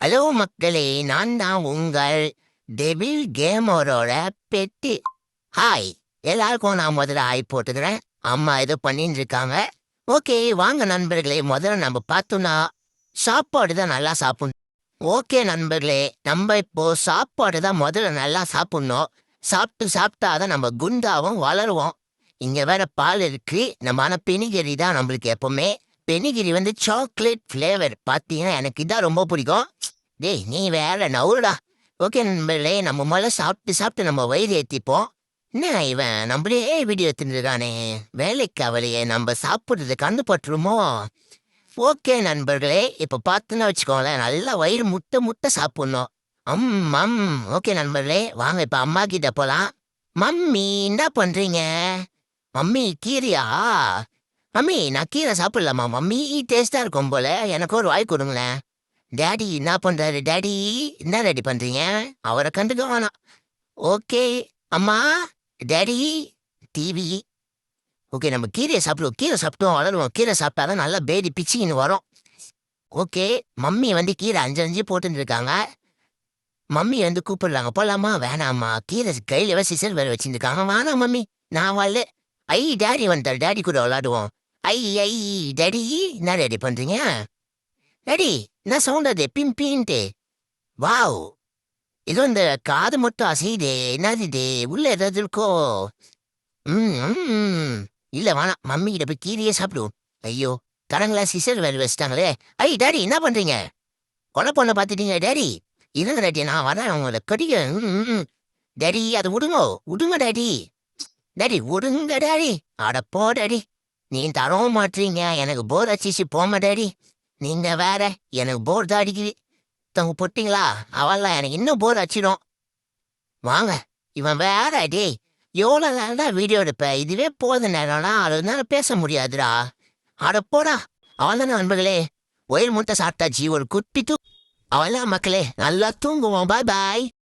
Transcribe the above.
Hello மக்களே, நான் தான் உங்கள் டெவில் கேமரோட பெட்டு. ஹாய், எல்லாருக்கும் நான் முதல்ல ஹாய் போட்டுக்கிறேன். அம்மா ஏதோ பண்ணிட்டு இருக்காங்க. ஓகே, வாங்க நண்பர்களே, முதல்ல நம்ம பார்த்தோம்னா சாப்பாடு தான் நல்லா சாப்பிடணும். ஓகே நண்பர்களே, நம்ம இப்போ சாப்பாடு தான் முதல்ல நல்லா சாப்பிடணும். சாப்பிட்டாதான் நம்ம குண்டாவும் வளருவோம். இங்க வேற பால் இருக்கு. நம்ம ஆனா பெனிகிரி தான் நம்மளுக்கு எப்பவுமே. பெனிகிரி வந்து சாக்லேட் ஃப்ளேவர். பார்த்தீங்கன்னா எனக்கு இதான் ரொம்ப பிடிக்கும். டேய் நீ வேற நவுருடா. ஓகே நண்பர்களே, நம்ம முதல்ல சாப்பிட்டு நம்ம வயிறு ஏற்றிப்போம். என்ன இவன் நம்மளே வீடியோ எடுத்துருக்கானே, வேலைக்கு அவளையே நம்ம சாப்பிட்றது கண்டு பட்டுருமோ. ஓகே நண்பர்களே, இப்போ பார்த்துன்னு வச்சுக்கோங்களேன், நல்லா வயிறு முட்டை முட்டை சாப்பிட்ணும். அம். ஓகே நண்பர்களே, வாங்க இப்போ அம்மா கிட்ட போகலாம். மம்மி என்ன பண்ணுறீங்க? மம்மி கீரையா? மம்மி நான் கீரை சாப்பிடலாமா மம்மி? டேஸ்டா இருக்கும் போல, எனக்கு ஒரு வாய் கொடுங்களேன். டேடி என்ன பண்றாரு? டேடி என்ன ரெடி பண்றீங்க? அவரை கண்டுக்க வேணாம். ஓகே அம்மா. Daddy TV. ஓகே நம்ம கீரையை சாப்பிடுவோம். கீரை சாப்பிட்டோம் வளருவோம். கீரை சாப்பிட்டாதான் நல்லா பேடி பிச்சின்னு வரும். ஓகே மம்மி வந்து கீரை அஞ்சு போட்டுன்னு இருக்காங்க. மம்மி வந்து கூப்பிடுறாங்க, போலாமா? வேணாம்மா, கீரை கையில சிசர் வேற வச்சுருக்காங்க. வேணாம் மம்மி, நான் வரல. ஐ டேடி வந்தார், டேடி கூட விளாடுவோம். ஐ ஐ டேடி என்ன ரெடி பண்றீங்க? டேடி என்ன சவுண்ட் அது பிம்பின்ட்டு? வாவ், ஏதோ இந்த காது மட்டும் அசையுதே, என்னது இது? உள்ள ஏதாவது இருக்கோ? இல்ல வேணாம், மம்மி கிட்ட போய் கீரையே சாப்பிடுவோம். ஐயோ, தரங்களா சிசர் வேறு வச்சுட்டாங்களே. ஐ டேடி என்ன பண்றீங்க? கொலை பொண்ணை பார்த்துட்டீங்க டேடி? இல்லைங்க டேடி, நான் வரேன் உங்களை கடிக்க. டேடி அதை விடுங்க டேடி. டேடி விடுங்க டேடி. அடப்போ டேடி, நீ தரவும் மாட்டீங்க. எனக்கு போர் அடிச்சிச்சு, போமா டேடி. நீங்க வேற, எனக்கு போர் தான் அடிக்குது. தங்க போட்டிங்களா? அவள்லாம் எனக்கு இன்னும் போர் அடிச்சிடும். வாங்க, இவன் வேற. டேய் எவ்வளோ நேரம் தான் வீடியோ எடுப்பேன்? இதுவே போத நேரம்னா அதனால பேச முடியாதுடா. அடப்போடா. அவள் தானே நண்பர்களே, ஒயில் முட்டை சாப்பிட்டாச்சு, ஒரு குட்டி அவள்தான் மக்களே, நல்லா தூங்குவோம். பாய் பாய்.